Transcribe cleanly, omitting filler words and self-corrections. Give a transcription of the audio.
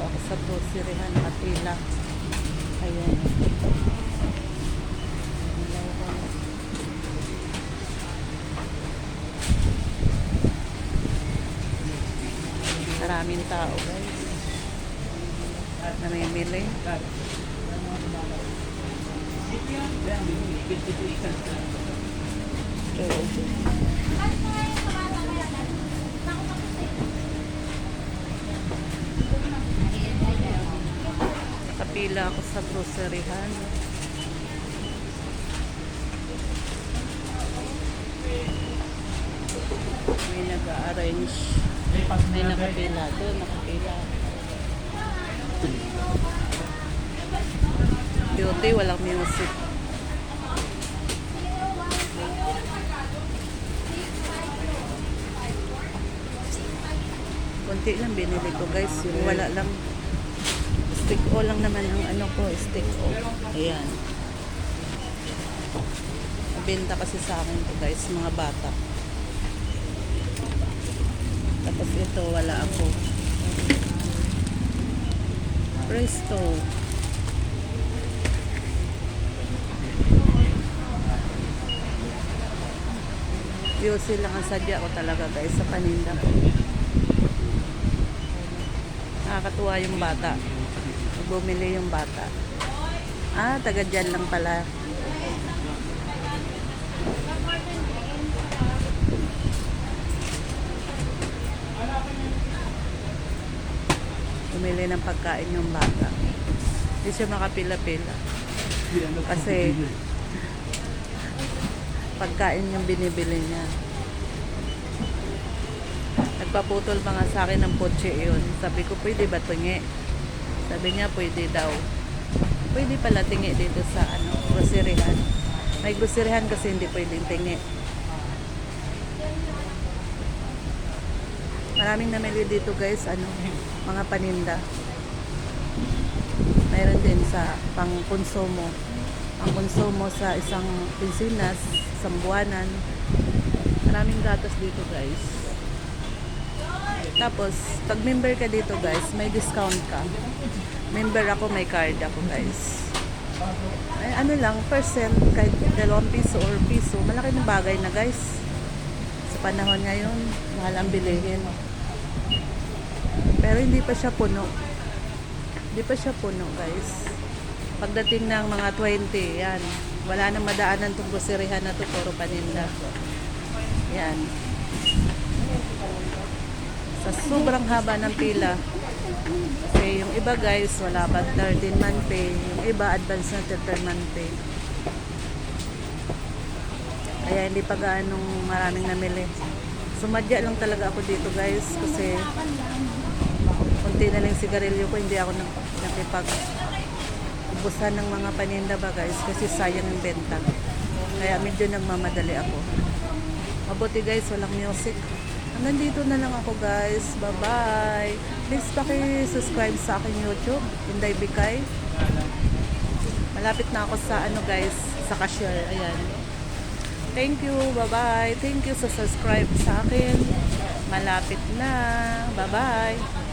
ako sa groceryhan, nakapila. Ayan. Maraming tao guys. Namimili. Nakapila ako sa groceryhan. May nag-arrange. May nakapila doon, nakapila. Beauty, walang music. Kunti lang binili ko guys, yung wala lang. Stick o lang naman ang ano ko, stick o. Ayan. Nabenta kasi sa akin to guys, mga bata. Tapos ito, wala ako. Presto. Yosi lang ang sadya ko talaga guys sa paninda ko. Nakakatuwa yung bata. Bumili yung bata. Ah, taga dyan lang pala. Bumili ng pagkain yung bata. Hindi siya makapila-pila. Kasi pagkain yung binibili niya. Nagpaputol pa nga sa akin ng potse yun. Sabi ko, pwede ba tingi? Sabi niya, pwede daw. Pwede pala tingi dito sa groceryhan. May groceryhan kasi hindi pwedeng tingi. Maraming namili dito guys, mga paninda. Mayroon din sa pang-konsumo. Ang konsumo sa isang pinsinas, isang buwanan. Maraming gatas dito guys. Tapos, pag member ka dito guys, may discount ka. Member ako, may card ako guys. Ay, ano lang, percent, kahit 2 piso or piso, malaki ng bagay na guys. Sa panahon ngayon, mahal ang bilihin. Pero hindi pa siya puno. Hindi pa siya puno guys. Pagdating ng mga 20, yan. Wala nang madaanan itong groceryhan na to, puro paninda. Yan. Sa sobrang haba ng pila. Kasi yung iba guys, wala pa 13-month pay. Yung iba, advance na 13-month pay. Kaya hindi pa gaanong maraming namili. Sumadya lang talaga ako dito guys. Kasi kunti na lang sigarilyo ko, hindi ako nakipag-ubusan ng mga paninda ba guys. Kasi sayang yung benta. Kaya medyo nagmamadali ako. Mabuti guys, walang music. Nandito na lang ako guys. Bye-bye. Please paki-subscribe sa aking YouTube, Inday Bikay. Malapit na ako sa guys, sa cashier. Ayan. Thank you. Bye-bye. Thank you sa subscribe sa akin. Malapit na. Bye-bye.